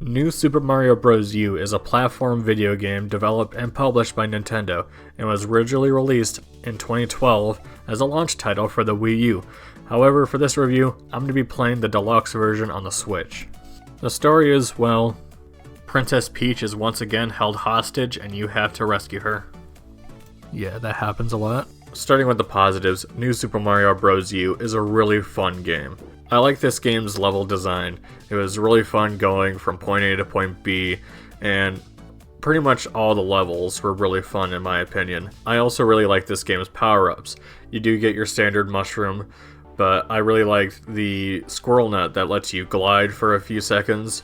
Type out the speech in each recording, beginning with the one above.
New Super Mario Bros. U is a platform video game developed and published by Nintendo and was originally released in 2012 as a launch title for the Wii U. However, for this review, I'm going to be playing the deluxe version on the Switch. The story is, well, Princess Peach is once again held hostage and you have to rescue her. Yeah, that happens a lot. Starting with the positives, New Super Mario Bros. U is a really fun game. I like this game's level design. It was really fun going from point A to point B, and pretty much all the levels were really fun in my opinion. I also really like this game's power-ups. You do get your standard mushroom, but I really liked the squirrel nut that lets you glide for a few seconds.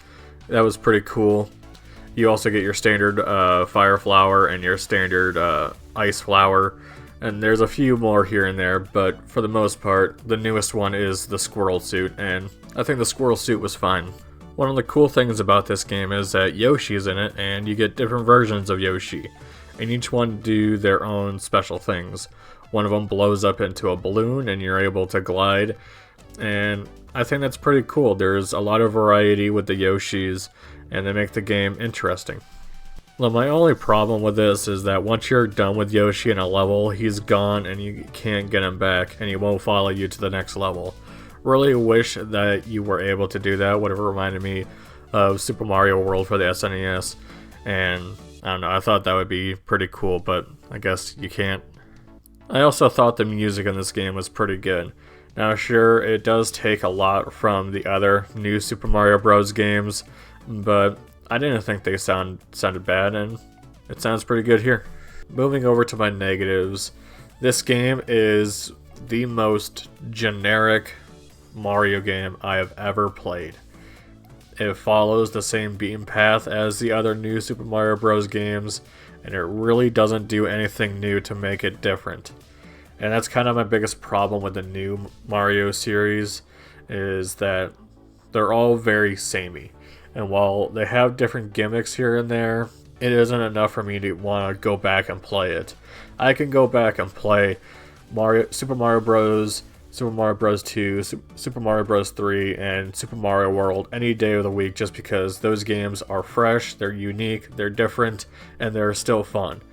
That was pretty cool. You also get your standard fire flower and your standard ice flower. And there's a few more here and there, but for the most part, the newest one is the squirrel suit, and I think the squirrel suit was fine. One of the cool things about this game is that Yoshi's in it, and you get different versions of Yoshi, and each one do their own special things. One of them blows up into a balloon, and you're able to glide, and I think that's pretty cool. There's a lot of variety with the Yoshis, and they make the game interesting. Well, my only problem with this is that once you're done with Yoshi in a level, he's gone and you can't get him back, and he won't follow you to the next level. Really wish that you were able to do that. Would have reminded me of Super Mario World for the SNES, and I don't know, I thought that would be pretty cool, but I guess you can't. I also thought the music in this game was pretty good. Now sure, it does take a lot from the other new Super Mario Bros. Games, but I didn't think they sounded bad, and it sounds pretty good here. Moving over to my negatives, this game is the most generic Mario game I have ever played. It follows the same beaten path as the other new Super Mario Bros. Games, and it really doesn't do anything new to make it different. And that's kind of my biggest problem with the new Mario series, is that they're all very samey. And while they have different gimmicks here and there, it isn't enough for me to want to go back and play it. I can go back and play Super Mario Bros., Super Mario Bros. 2, Super Mario Bros. 3, and Super Mario World any day of the week just because those games are fresh, they're unique, they're different, and they're still fun.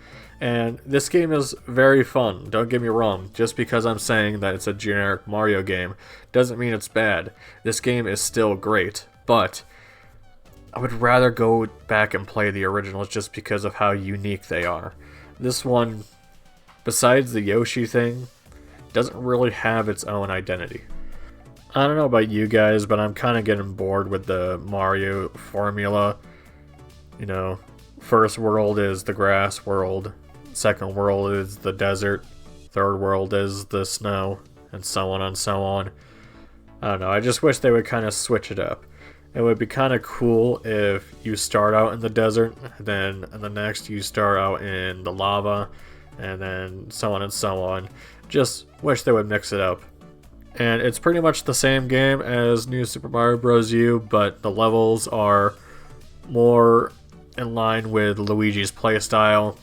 And this game is very fun, don't get me wrong. Just because I'm saying that it's a generic Mario game doesn't mean it's bad. This game is still great, but I would rather go back and play the originals just because of how unique they are. This one, besides the Yoshi thing, doesn't really have its own identity. I don't know about you guys, but I'm kind of getting bored with the Mario formula. You know, first world is the grass world, second world is the desert, third world is the snow, and so on and so on. I don't know, I just wish they would kind of switch it up. It would be kind of cool if you start out in the desert, then in the next you start out in the lava, and then so on and so on. Just wish they would mix it up. And it's pretty much the same game as New Super Mario Bros. U, but the levels are more in line with Luigi's playstyle.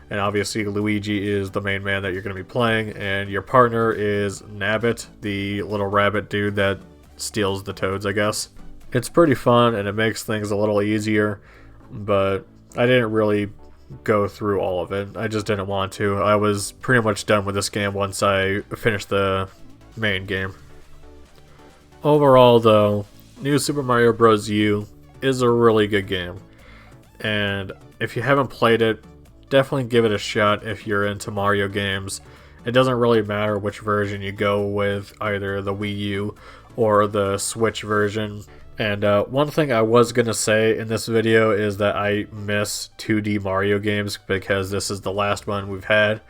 And obviously Luigi is the main man that you're going to be playing, and your partner is Nabbit, the little rabbit dude that steals the toads, I guess. It's pretty fun, and it makes things a little easier, but I didn't really go through all of it. I just didn't want to. I was pretty much done with this game once I finished the main game. Overall, though, New Super Mario Bros. U is a really good game, and if you haven't played it, definitely give it a shot if you're into Mario games. It doesn't really matter which version you go with, either the Wii U or the Switch version. And one thing I was going to say in this video is that I miss 2D Mario games because this is the last one we've had,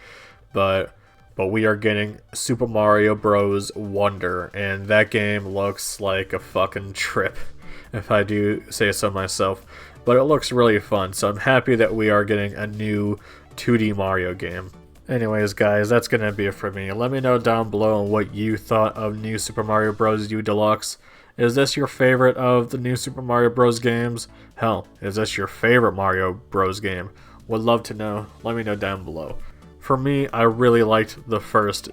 but we are getting Super Mario Bros. Wonder, and that game looks like a fucking trip, if I do say so myself, but it looks really fun, so I'm happy that we are getting a new 2D Mario game. Anyways guys, that's going to be it for me. Let me know down below on what you thought of New Super Mario Bros. U Deluxe. Is this your favorite of the new Super Mario Bros. Games? Hell, is this your favorite Mario Bros. Game? Would love to know. Let me know down below. For me, I really liked the first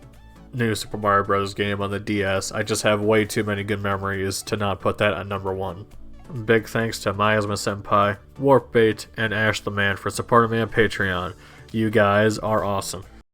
new Super Mario Bros. Game on the DS. I just have way too many good memories to not put that at number one. Big thanks to Miasma Senpai, Warpbait, and Ash the Man for supporting me on Patreon. You guys are awesome.